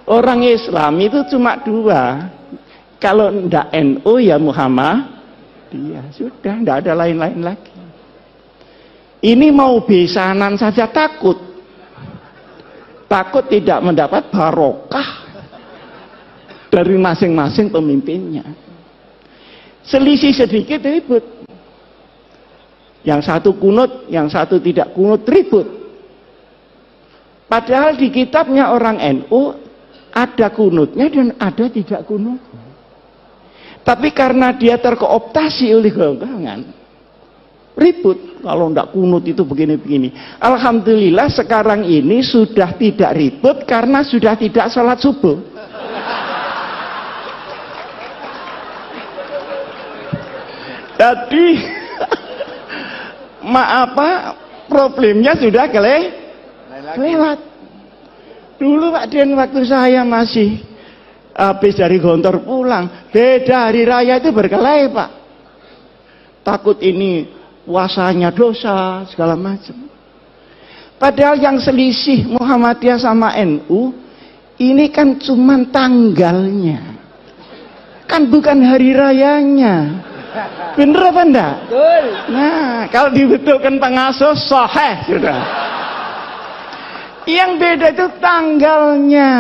Orang Islam itu cuma dua. Kalau ndak NU ya Muhammadiyah. Sudah, ndak ada lain-lain lagi. Ini mau besanan saja takut. Takut tidak mendapat barokah dari masing-masing pemimpinnya. Selisih sedikit ribut. Yang satu kunut, yang satu tidak kunut, ribut. Padahal di kitabnya orang NU ada kunutnya dan ada tidak kunut. Tapi karena dia terkooptasi oleh golongan, ribut. Kalau tidak kunut itu begini-begini. Alhamdulillah sekarang ini sudah tidak ribut karena sudah tidak sholat subuh. Jadi problemnya sudah kelewat. Dulu Pak Den waktu saya masih habis dari Gontor pulang, beda hari raya itu berkelahi Pak. Takut ini puasanya dosa segala macam. Padahal yang selisih Muhammadiyah sama NU ini kan cuman tanggalnya, kan bukan hari rayanya. Bener apa enggak? Betul. Nah, kalau dibutuhkan pengasuh sahih sudah. Yang beda itu tanggalnya.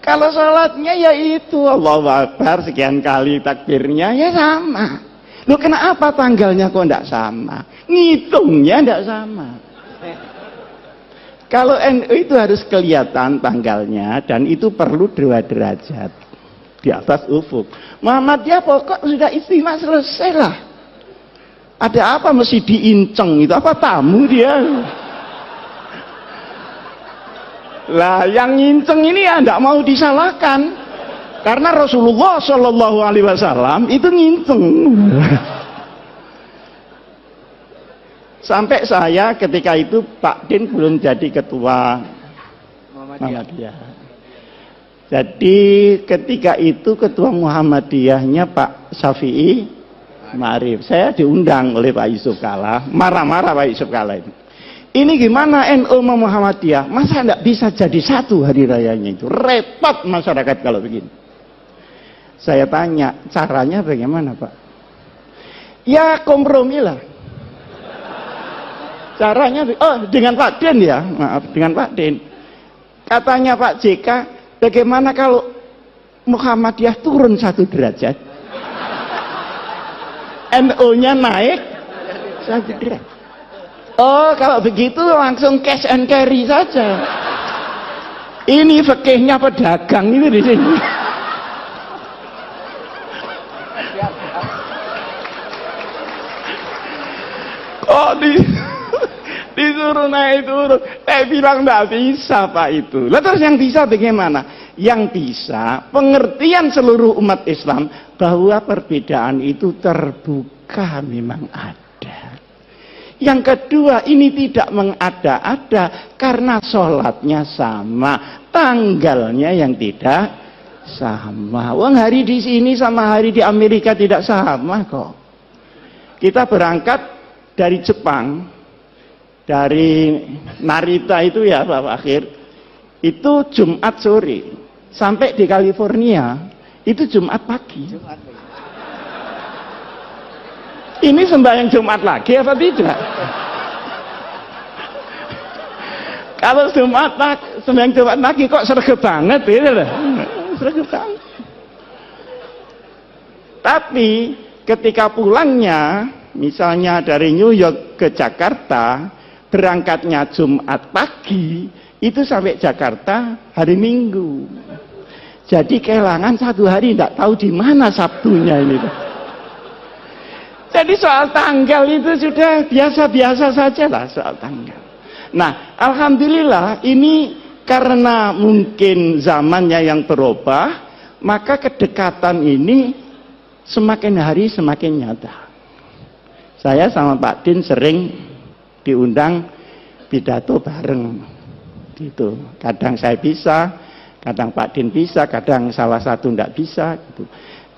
Kalau sholatnya ya itu Allahu Akbar sekian kali takbirnya ya sama. Loh kenapa tanggalnya kok enggak sama? Ngitungnya enggak sama. Kalau NU itu harus kelihatan tanggalnya dan itu perlu 2 derajat di atas ufuk. Muhammadiyah pokok sudah istimewa selesai lah. Ada apa mesti diinceng itu? Apa tamu dia? Lah yang nginceng ini ya tidak mau disalahkan. Karena Rasulullah Shallallahu Alaihi Wasallam itu nginceng. Sampai saya ketika itu Pak Din belum jadi ketua Muhammadiyah. Jadi ketika itu ketua Muhammadiyahnya Pak Syafi'i Ma'arif. Saya diundang oleh Pak Yusuf Kalla. Marah-marah Pak Yusuf Kalla itu. Ini gimana NU sama Muhammadiyah? Masa enggak bisa jadi satu hari rayanya itu? Repot masyarakat kalau begini. Saya tanya, caranya bagaimana Pak? Ya kompromi lah. Caranya, dengan Pak Den ya, maaf, dengan Pak Den. Katanya Pak JK, bagaimana kalau Muhammadiyah turun 1 derajat? NU-nya naik 1 derajat. Oh, kalau begitu langsung cash and carry saja. Ini fikihnya pedagang itu di sini. Kok disuruh naik turun? Bilang enggak bisa Pak itu. Lah terus yang bisa bagaimana? Yang bisa pengertian seluruh umat Islam bahwa perbedaan itu terbuka memang ada. Yang kedua, ini tidak mengada-ada karena sholatnya sama, tanggalnya yang tidak sama. Wong hari di sini sama hari di Amerika tidak sama kok. Kita berangkat dari Jepang, dari Narita itu ya Pak Akhir, itu Jumat sore, sampai di California itu Jumat pagi. Ini sembahyang Jumat lagi apa tidak? Kalau sembahyang Jumat lagi kok sregep banget gitu loh. Sregep banget. Tapi ketika pulangnya, misalnya dari New York ke Jakarta, berangkatnya Jumat pagi, itu sampai Jakarta hari Minggu. Jadi kehilangan 1 hari, tidak tahu di mana Sabtunya ini. Jadi soal tanggal itu sudah biasa-biasa saja lah soal tanggal. Nah, alhamdulillah ini karena mungkin zamannya yang berubah, maka kedekatan ini semakin hari semakin nyata. Saya sama Pak Din sering diundang pidato bareng gitu. Kadang saya bisa, kadang Pak Din bisa, kadang salah satu tidak bisa gitu.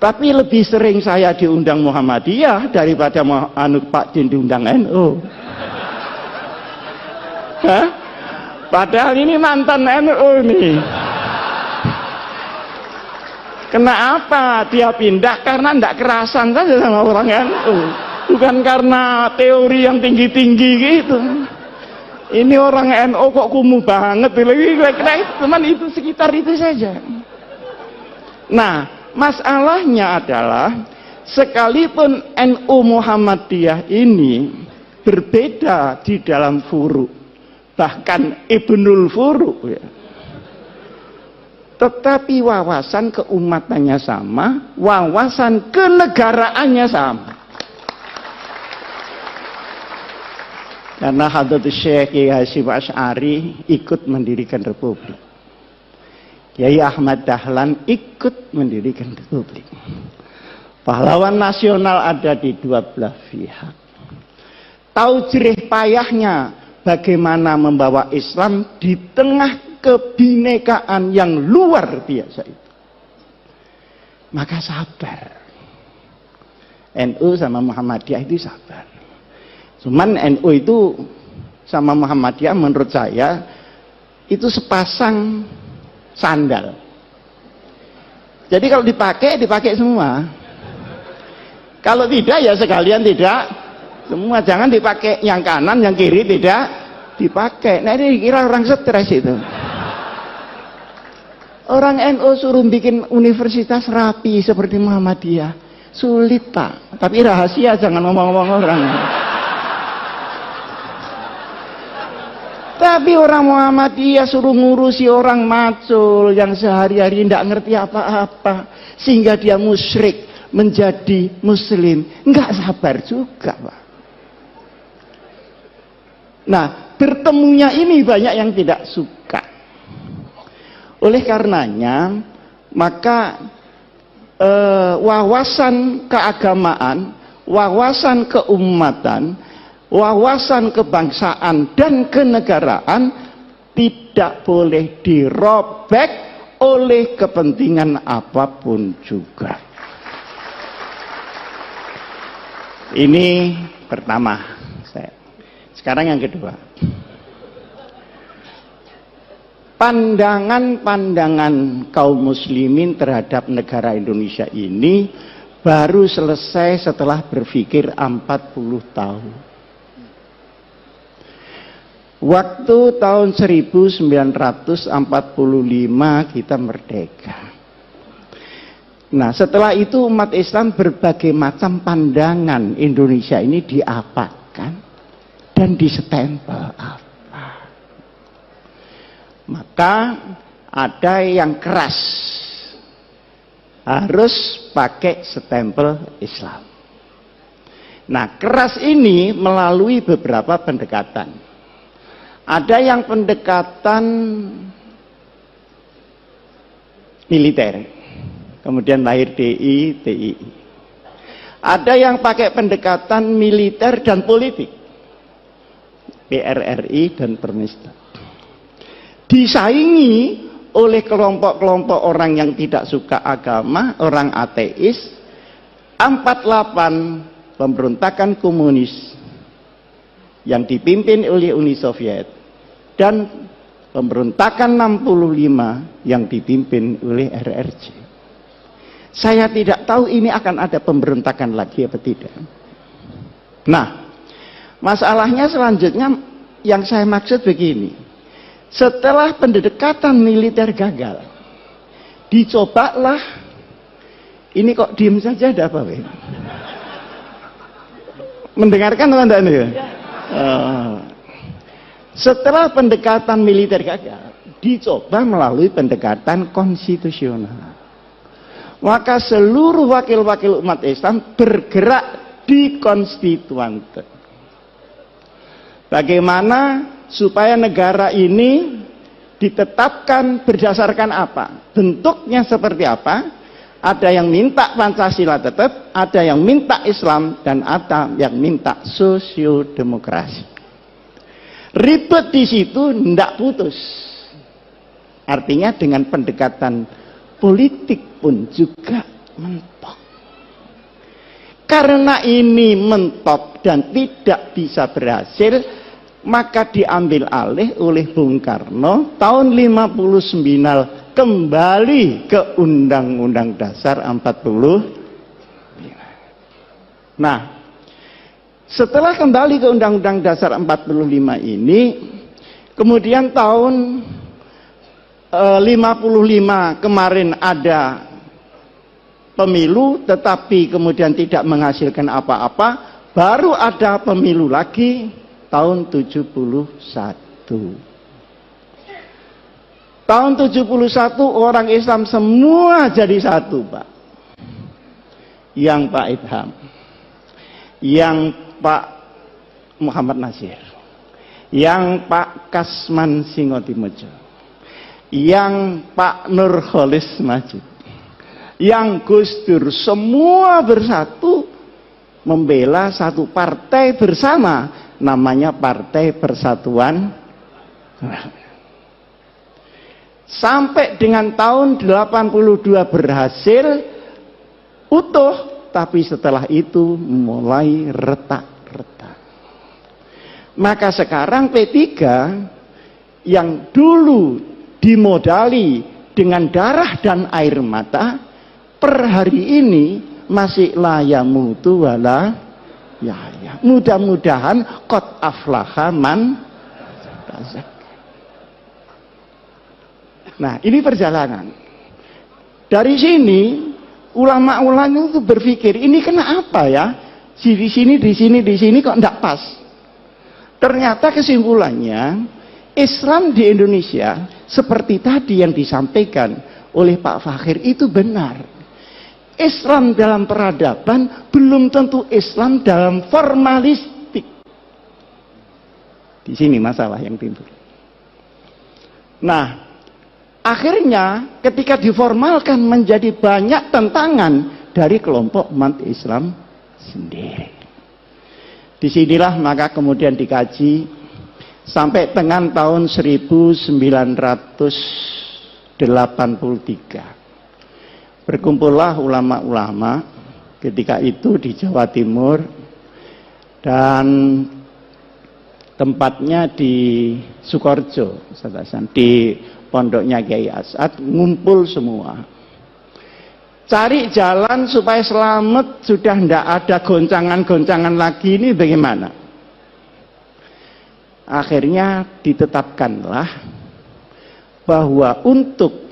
Tapi lebih sering saya diundang Muhammadiyah daripada Pak Din diundang NU. Hah? Padahal ini mantan NU nih. Kenapa dia pindah? Karena tidak kerasan saja sama orang NU. Bukan karena teori yang tinggi-tinggi gitu. Ini orang NU kok kumuh banget. Teman itu sekitar itu saja. Nah, masalahnya adalah sekalipun NU Muhammadiyah ini berbeda di dalam furu, bahkan Ibnul Furu ya. Tetapi wawasan keumatannya sama, wawasan kenegaraannya sama. Karena Hadratus Syekh Kiai Hasyim Asy'ari ikut mendirikan republik. Kiai Ahmad Dahlan ikut mendirikan republik. Pahlawan nasional ada di dua belah pihak. Tahu jerih payahnya bagaimana membawa Islam di tengah kebinekaan yang luar biasa itu. Maka sabar. NU sama Muhammadiyah itu sabar. Cuman NU itu sama Muhammadiyah menurut saya itu sepasang sandal. Jadi kalau dipakai semua. Kalau tidak ya sekalian tidak semua. Jangan dipakai yang kanan, yang kiri tidak dipakai. Nah ini dikira orang stres itu. Orang NU suruh bikin universitas rapi seperti Muhammadiyah. Sulit Pak. Tapi rahasia, jangan ngomong-ngomong orang. Tapi orang Muhammadiyah suruh ngurusi orang macul yang sehari-hari tidak ngerti apa-apa. Sehingga dia musyrik menjadi muslim. Enggak sabar juga Pak. Nah, bertemunya ini banyak yang tidak suka. Oleh karenanya, maka wawasan keagamaan, wawasan keumatan, wawasan kebangsaan dan kenegaraan tidak boleh dirobek oleh kepentingan apapun juga. Ini pertama. Sekarang yang kedua. Pandangan-pandangan kaum muslimin terhadap negara Indonesia ini baru selesai setelah berpikir 40 tahun. Waktu tahun 1945 kita merdeka. Nah, setelah itu umat Islam berbagai macam pandangan Indonesia ini diapakan dan disestempel apa. Maka ada yang keras, harus pakai stempel Islam. Nah, keras ini melalui beberapa pendekatan. Ada yang pendekatan militer, kemudian lahir DI, TII. Ada yang pakai pendekatan militer dan politik, PRRI dan Permisda. Disaingi oleh kelompok-kelompok orang yang tidak suka agama, orang ateis. 48 pemberontakan komunis yang dipimpin oleh Uni Soviet dan pemberontakan 65 yang dipimpin oleh RRC. Saya tidak tahu ini akan ada pemberontakan lagi apa tidak. Nah, masalahnya selanjutnya yang saya maksud begini. Setelah pendekatan militer gagal, dicobalah, ini kok diem saja ada apa? Mendengarkan teman-teman ya? Setelah pendekatan militer gagal, dicoba melalui pendekatan konstitusional. Maka seluruh wakil-wakil umat Islam bergerak di konstituante. Bagaimana supaya negara ini ditetapkan berdasarkan apa? Bentuknya seperti apa? Ada yang minta Pancasila tetap, ada yang minta Islam, dan ada yang minta sosiodemokrasi. Ribet di situ tidak putus. Artinya dengan pendekatan politik pun juga mentok. Karena ini mentok dan tidak bisa berhasil, maka diambil alih oleh Bung Karno tahun 59 kembali ke Undang-Undang Dasar 45. Nah, setelah kembali ke Undang-Undang Dasar 45 ini, kemudian tahun 55 kemarin ada pemilu, tetapi kemudian tidak menghasilkan apa-apa, baru ada pemilu lagi tahun 71. Tahun 71 orang Islam semua jadi satu, Pak. Yang Pak Idham, yang Pak Muhammad Nasir, yang Pak Kasman Singotimojo, yang Pak Nurholis Majid, yang Gus Dur, semua bersatu membela satu partai bersama, namanya Partai Persatuan. Sampai dengan tahun 82 berhasil utuh, tapi setelah itu mulai retak-retak. Maka sekarang P3 yang dulu dimodali dengan darah dan air mata, per hari ini masih layamutu wala ya. Mudah-mudahan qad aflaha man tazakka. Nah, ini perjalanan. Dari sini ulama-ulama itu berpikir, ini kenapa ya? Di sini kok enggak pas. Ternyata kesimpulannya, Islam di Indonesia seperti tadi yang disampaikan oleh Pak Fakhir itu benar. Islam dalam peradaban belum tentu Islam dalam formalistik. Di sini masalah yang timbul. Nah, akhirnya ketika diformalkan menjadi banyak tentangan dari kelompok umat Islam sendiri. Disinilah maka kemudian dikaji sampai dengan tahun 1983. Berkumpullah ulama-ulama ketika itu di Jawa Timur dan tempatnya di Sukoharjo, di pondoknya Kiai As'ad, ngumpul semua. Cari jalan supaya selamat, sudah tidak ada goncangan-goncangan lagi, ini bagaimana? Akhirnya ditetapkanlah bahwa untuk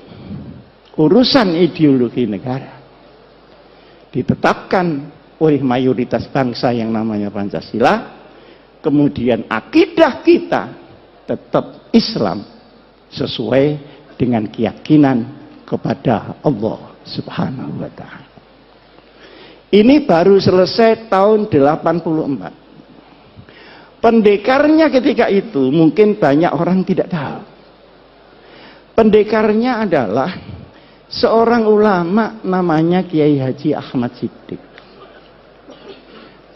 urusan ideologi negara ditetapkan oleh mayoritas bangsa yang namanya Pancasila, kemudian akidah kita tetap Islam sesuai dengan keyakinan kepada Allah Subhanahu wa ta'ala. Ini baru selesai tahun 84. Pendekarnya ketika itu mungkin banyak orang tidak tahu. Pendekarnya adalah seorang ulama namanya Kiai Haji Ahmad Siddiq.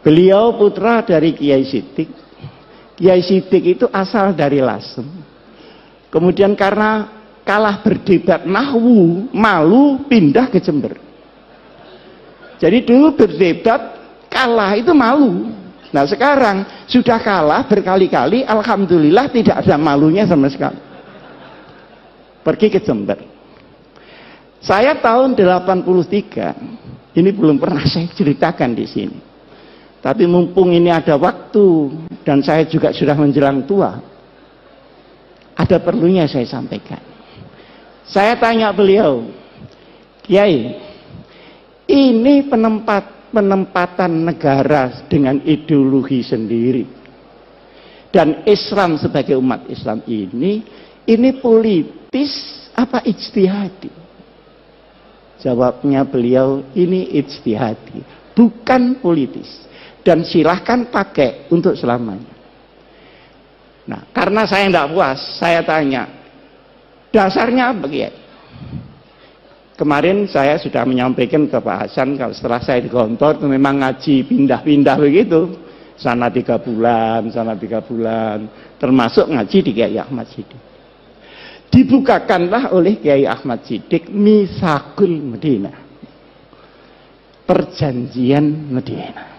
Beliau putra dari Kiai Siddiq. Kiai Siddiq itu asal dari Lasem. Kemudian karena kalah berdebat nahwu, malu pindah ke Jember. Jadi dulu berdebat kalah itu malu. Nah sekarang sudah kalah berkali-kali, alhamdulillah tidak ada malunya sama sekali. Pergi ke Jember. Saya tahun 83, ini belum pernah saya ceritakan di sini. Tapi mumpung ini ada waktu dan saya juga sudah menjelang tua, ada perlunya saya sampaikan. Saya tanya beliau, Kiai, ini penempatan negara dengan ideologi sendiri dan Islam sebagai umat Islam ini politis apa ijtihadi? Jawabnya beliau, ini ijtihadi, bukan politis, dan silahkan pakai untuk selamanya. Nah, karena saya tidak puas, saya tanya, dasarnya apa, Kiai? Kemarin saya sudah menyampaikan ke Pak Hasan, kalau setelah saya di kantor itu memang ngaji pindah-pindah begitu, sana 3 bulan, sana 3 bulan, termasuk ngaji di Kiai Ahmad Siddiq. Dibukakanlah oleh Kiai Ahmad Siddiq Mitsaqul Madinah, perjanjian Madinah.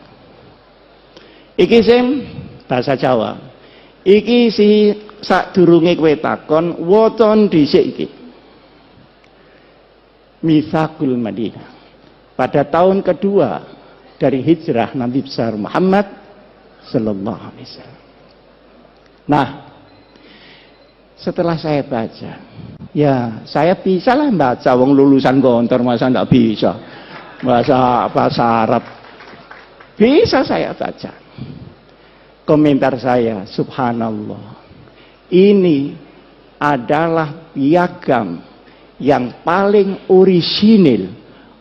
Iki sing bahasa Jawa. Iki si sadurunge kowe takon, waca dhisik iki. Mitsaqul Madinah. Pada tahun kedua dari hijrah Nabi besar Muhammad sallallahu alaihi wasallam. Nah, setelah saya baca, ya saya bisa lah baca, wong lulusan Gontor masa enggak bisa bahasa Arab. Bisa saya baca. Komentar saya, subhanallah, ini adalah piagam yang paling orisinil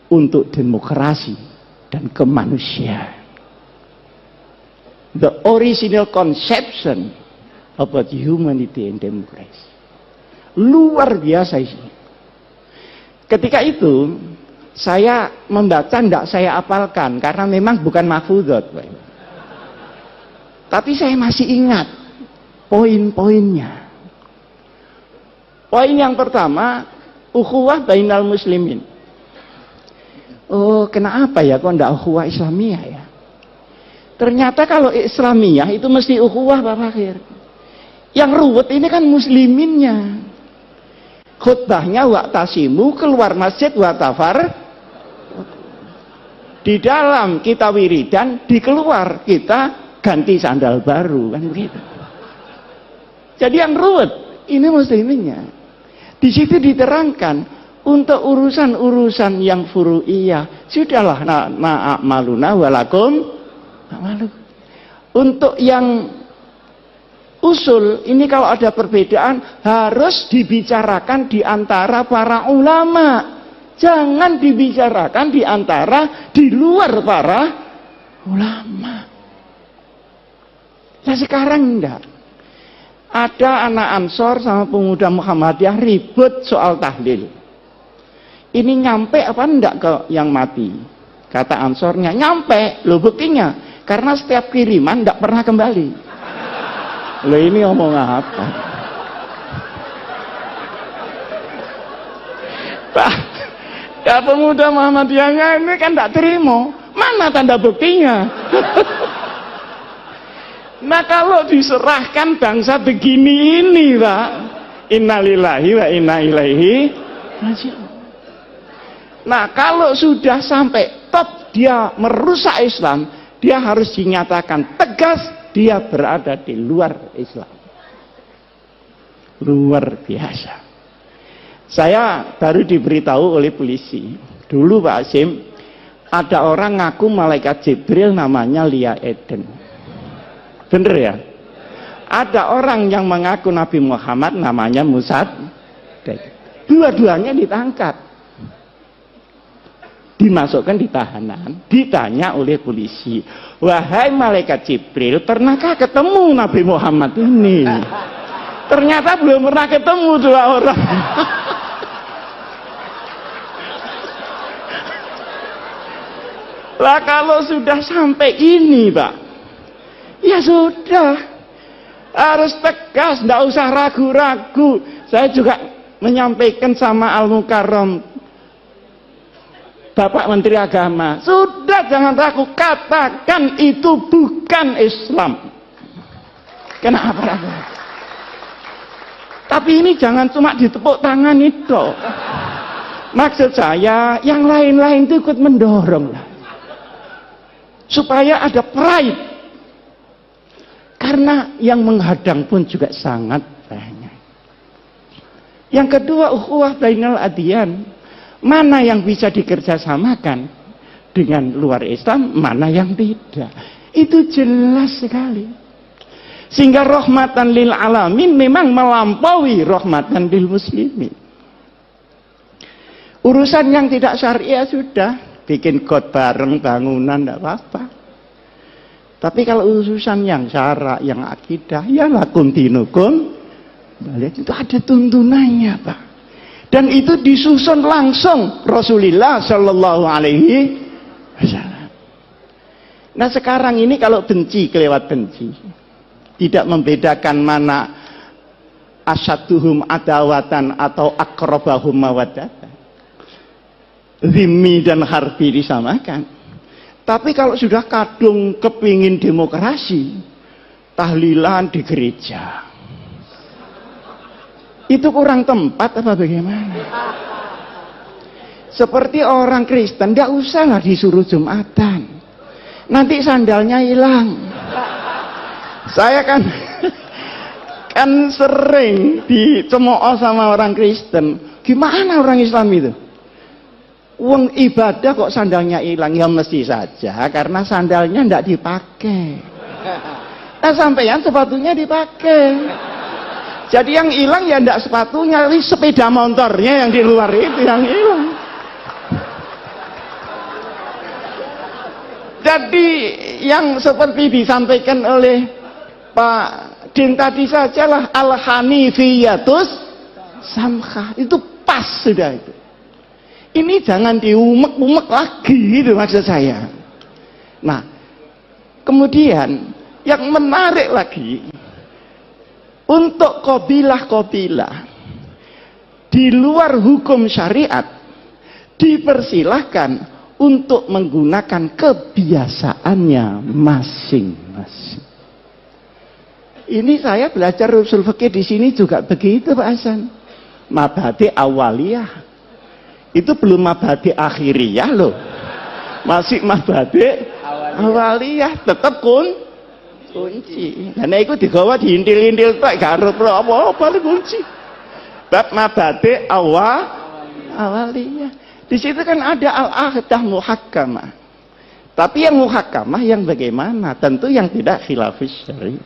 untuk demokrasi dan kemanusiaan. The original conception about humanity and democracy. Luar biasa ini. Ketika itu saya membaca, tidak saya apalkan karena memang bukan mahfudhot, tapi saya masih ingat poin-poinnya. Poin yang pertama, ukhuwah bainal muslimin. Oh, kenapa ya kok tidak ukhuwah Islamiyah ya? Ternyata kalau Islamiyah itu mesti ukhuwah Pak Fakir. Yang ruwet ini kan musliminnya. Khutbahnya waqtasimu, keluar masjid watafar. Di dalam kita wiridan, di keluar kita ganti sandal baru, kan begitu. Jadi yang ruwet ini musliminnya. Di situ diterangkan untuk urusan-urusan yang furu'iyah, sudahlah na'amaluna walakum na'malu. Untuk yang usul, ini kalau ada perbedaan harus dibicarakan di antara para ulama. Jangan dibicarakan di luar para ulama. Nah sekarang enggak. Ada anak Ansor sama pemuda Muhammadiyah ribut soal tahlil. Ini nyampe apa enggak ke yang mati? Kata Ansornya, nyampe. Loh buktinya, karena setiap kiriman enggak pernah kembali. Loh ini ngomong apa? Ya pemuda Muhammadiyahnya ini kan enggak terima. Mana tanda buktinya? Nah kalau diserahkan bangsa begini ini Pak, innalillahi wa inna ilaihi raji'un. Nah kalau sudah sampai top dia merusak Islam, dia harus dinyatakan tegas dia berada di luar Islam. Luar biasa. Saya baru diberitahu oleh polisi. Dulu Pak Asim, ada orang ngaku malaikat Jibril namanya Lia Eden. Bener ya? Ada orang yang mengaku Nabi Muhammad namanya Musad. Dua-duanya ditangkap. Dimasukkan di tahanan, ditanya oleh polisi, wahai malaikat Jibril, pernahkah ketemu Nabi Muhammad ini? Ternyata belum pernah ketemu dua orang. Lah kalau sudah sampai ini Pak, ya sudah, harus tegas, tidak usah ragu-ragu. Saya juga menyampaikan sama Al-Mukarram Bapak Menteri Agama, sudah jangan ragu, katakan itu bukan Islam. Kenapa ragu? Tapi ini jangan cuma ditepuk tangan itu. Maksud saya, yang lain-lain itu ikut mendorong lah. Supaya ada pride. Karena yang menghadang pun juga sangat banyak. Yang kedua, ukhuwah bainal adyan. Mana yang bisa dikerjasamakan dengan luar Islam, mana yang tidak. Itu jelas sekali. Sehingga rahmatan lil alamin memang melampaui rahmatan lil muslimin. Urusan yang tidak syariah sudah, bikin got bareng bangunan tidak apa-apa. Tapi kalau urusan yang syara, yang akidah, ya lakum dinukum, itu ada tuntunannya Pak. Dan itu disusun langsung Rasulullah Shallallahu Alaihi Wasallam. Nah sekarang ini kalau benci kelewat benci, tidak membedakan mana asyaduhum adawatan atau akrobahum mawaddatan, zimmi dan harbi disamakan. Tapi kalau sudah kadung kepingin demokrasi, tahlilan di gereja, itu kurang tempat apa bagaimana? Seperti orang Kristen, nggak usah lah disuruh Jumatan. Nanti sandalnya hilang. Saya kan sering dicemooh sama orang Kristen. Gimana orang Islam itu? Uang ibadah kok sandalnya hilang? Ya mesti saja karena sandalnya ndak dipakai. Nah sampeyan sepatunya dipakai. Jadi yang hilang ya ndak sepatunya, sepeda motornya yang di luar itu yang hilang. Jadi yang seperti disampaikan oleh Pak Din tadi sajalah al-hanifiyatus samkhah, itu pas sudah itu. Ini jangan diumek-umek lagi gitu maksud saya. Nah, kemudian yang menarik lagi untuk qabilah-qabilah di luar hukum syariat dipersilahkan untuk menggunakan kebiasaannya masing-masing. Ini saya belajar usul fikih di sini juga begitu Pak Hasan. Mabhadi awaliyah. Itu belum mabhadi akhiriyah loh. Masih mabhadi awaliyah, tetap kunci. Karena itu digawa diintil-intil tok gak arep apa-apa kunci. Bab mabhadi awaliyah. Di situ kan ada al-ahdah muhakkamah. Tapi yang muhakkamah yang bagaimana? Tentu yang tidak khilafis syar'i.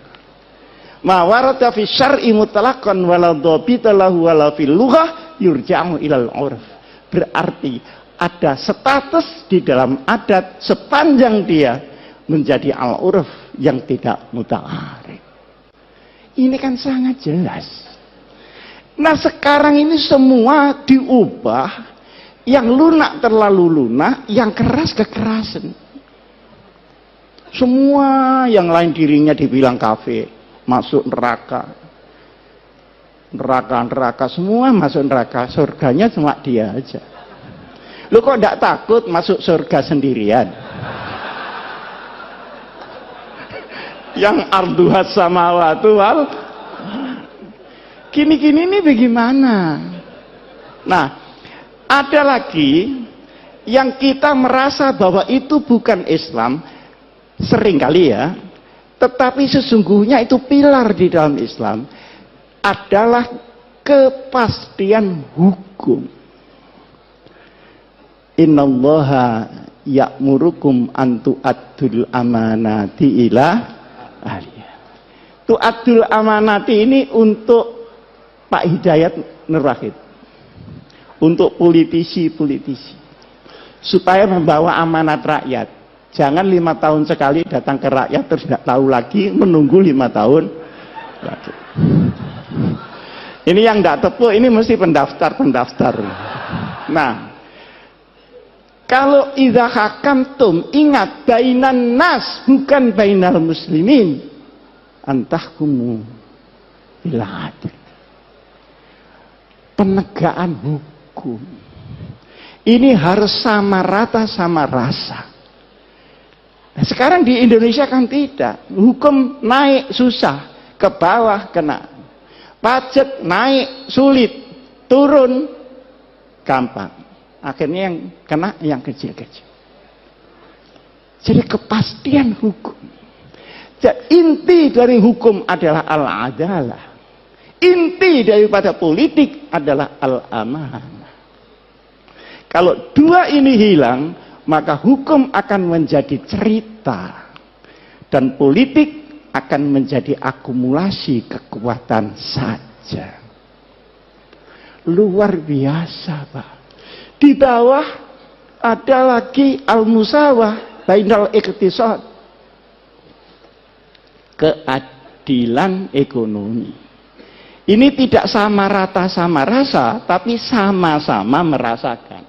Ma warada fi syar'i mutlaqan wala dhabita lahu wala fil lughah yurja'u ilal 'urf. Berarti ada status di dalam adat sepanjang dia menjadi al-'urf yang tidak muta'arif. Ini kan sangat jelas. Nah, sekarang ini semua diubah. Yang lunak terlalu lunak, yang keras kekerasan. Semua yang lain dirinya dibilang kafir, masuk neraka. Neraka semua masuk neraka, surganya cuma dia aja. Lu kok enggak takut masuk surga sendirian? Yang arduhat samawatu wal gini-gini ini bagaimana? Nah, ada lagi yang kita merasa bahwa itu bukan Islam, seringkali ya, tetapi sesungguhnya itu pilar di dalam Islam, adalah kepastian hukum. Innallaha ya'murukum an tu'addul amanati ila ahliha. Tu'addul amanati ini untuk Pak Hidayat Nur Wahid. Untuk politisi-politisi supaya membawa amanat rakyat. Jangan 5 tahun sekali datang ke rakyat terus tidak tahu lagi, menunggu 5 tahun lagi. Ini yang tidak tepu, ini mesti pendaftar. Nah, kalau idza hakamtum, ingat bainan nas bukan bainal muslimin, antahkumu bil adl. Penegakan hukum ini harus sama rata sama rasa. Nah, sekarang di Indonesia kan tidak. Hukum naik susah, ke bawah kena. Pajak naik sulit, turun gampang. Akhirnya yang kena yang kecil-kecil. Jadi kepastian hukum. Jadi inti dari hukum adalah al-adalah. Inti daripada politik adalah al-amanah. Kalau dua ini hilang, maka hukum akan menjadi cerita dan politik akan menjadi akumulasi kekuatan saja. Luar biasa, Pak. Di bawah ada lagi al-musawah bainal iqtisad, keadilan ekonomi. Ini tidak sama rata sama rasa, tapi sama-sama merasakan.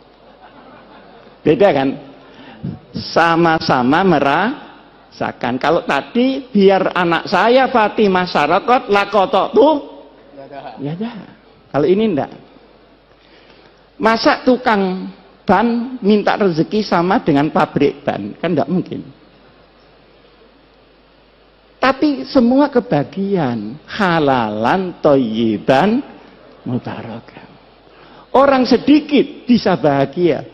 Beda kan? Sama-sama merasakan. Kalau tadi biar anak saya Fatimah Sarakot lakotok tuh, ya dah. Kalau ini enggak. Masa tukang ban minta rezeki sama dengan pabrik ban? Kan enggak mungkin. Tapi semua kebagian, halalan, thayyiban, mubarakan. Orang sedikit bisa bahagia,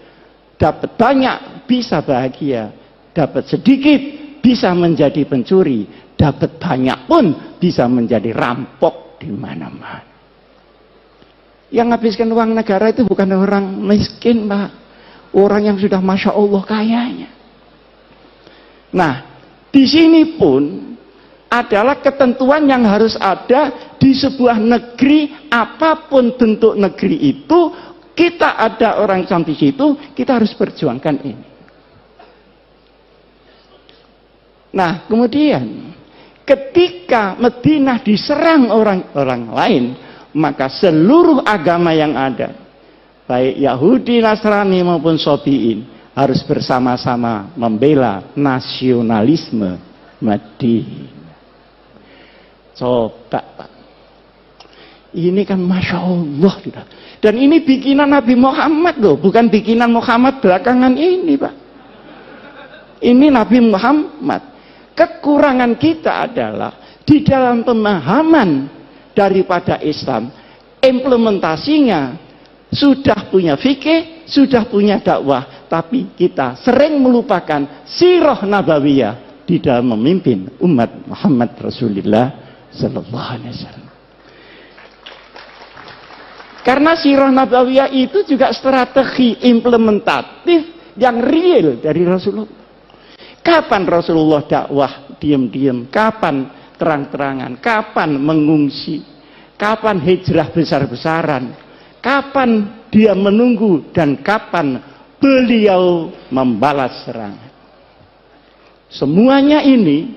dapat banyak bisa bahagia, dapat sedikit bisa menjadi pencuri, dapat banyak pun bisa menjadi rampok di mana-mana. Yang habiskan uang negara itu bukan orang miskin, Pak. Orang yang sudah Masya Allah kayanya. Nah, di sini pun adalah ketentuan yang harus ada di sebuah negeri, apapun bentuk negeri itu, kita ada orang Islam di situ, kita harus perjuangkan ini. Nah, kemudian ketika Madinah diserang orang-orang lain, maka seluruh agama yang ada, baik Yahudi, Nasrani maupun Sobiin, harus bersama-sama membela nasionalisme Madinah. Coba, Pak. Ini kan Masya Allah. Dan ini bikinan Nabi Muhammad loh, bukan bikinan Muhammad belakangan ini, Pak. Ini Nabi Muhammad. Kekurangan kita adalah di dalam pemahaman daripada Islam, implementasinya sudah punya fikih, sudah punya dakwah, tapi kita sering melupakan sirah nabawiyah di dalam memimpin umat Muhammad Rasulullah Sallallahu Alaihi Wasallam. Karena sirah nabawiyah itu juga strategi implementatif yang real dari Rasulullah. Kapan Rasulullah dakwah diam-diam, kapan terang-terangan, kapan mengungsi, kapan hijrah besar-besaran, kapan dia menunggu, dan kapan beliau membalas serangan. Semuanya ini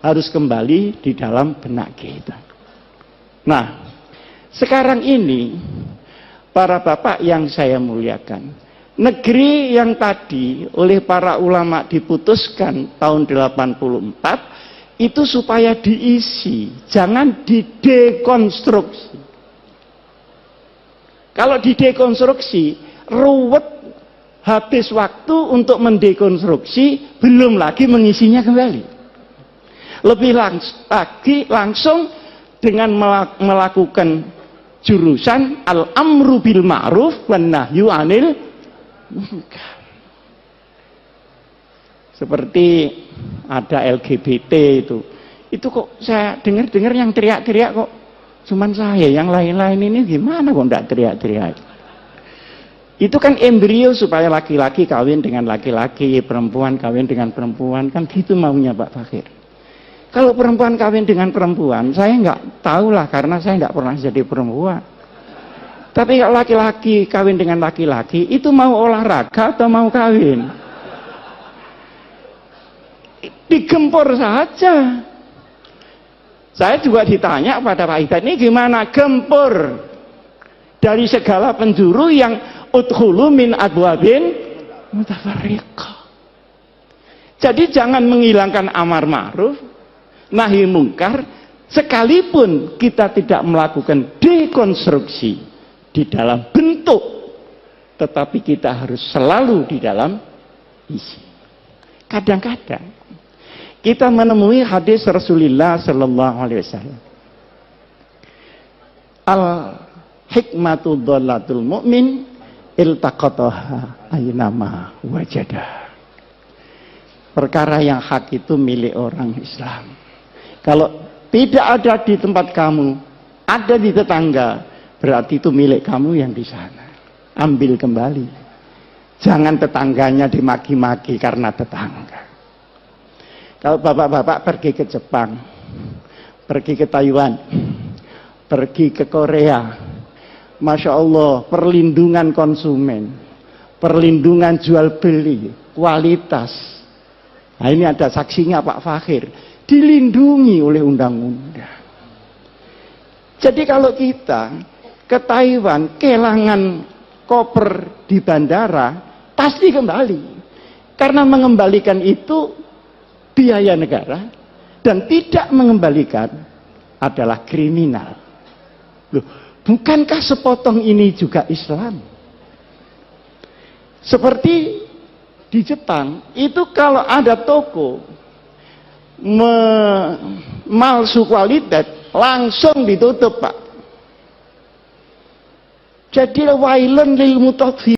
harus kembali di dalam benak kita. Nah, sekarang ini para bapak yang saya muliakan, negeri yang tadi oleh para ulama diputuskan tahun 84 itu supaya diisi, jangan didekonstruksi. Kalau didekonstruksi ruwet, habis waktu untuk mendekonstruksi, belum lagi mengisinya kembali. Lebih lagi langsung dengan melakukan jurusan al-amru bil ma'ruf wan nahyu 'anil munkar. Seperti ada LGBT itu kok saya dengar yang teriak-teriak kok cuman saya, yang lain-lain ini gimana kok enggak teriak-teriak. Itu kan embrio supaya laki-laki kawin dengan laki-laki, perempuan kawin dengan perempuan, kan gitu maunya Pak Fakir. Kalau perempuan kawin dengan perempuan, saya nggak tahu lah karena saya nggak pernah jadi perempuan. Tapi kalau laki-laki kawin dengan laki-laki, itu mau olahraga atau mau kawin? Digempur saja. Saya juga ditanya pada Pak Hidayat, ini gimana gempur dari segala penjuru yang udkhulu min adwabin mutafarriqah. Jadi jangan menghilangkan amar ma'ruf nahi mungkar, sekalipun kita tidak melakukan dekonstruksi di dalam bentuk, tetapi kita harus selalu di dalam isi. Kadang-kadang kita menemui hadis Rasulullah Sallallahu Alaihi Wasallam, al hikmatu dhalatul mu'min iltaqataha aynama wajadah. Perkara yang hak itu milik orang Islam. Kalau tidak ada di tempat kamu, ada di tetangga, berarti itu milik kamu yang di sana. Ambil kembali. Jangan tetangganya dimaki-maki karena tetangga. Kalau bapak-bapak pergi ke Jepang, pergi ke Taiwan, pergi ke Korea, Masya Allah, perlindungan konsumen, perlindungan jual beli, kualitas. Nah ini ada saksinya Pak Fakhir, dilindungi oleh undang-undang. Jadi kalau kita ke Taiwan, kehilangan koper di bandara, pasti kembali. Karena mengembalikan itu biaya negara, dan tidak mengembalikan adalah kriminal. Loh, bukankah sepotong ini juga Islam? Seperti di Jepang, itu kalau ada toko malsu kualitas, langsung ditutup Pak. Jadi wailun lil mutaffifin.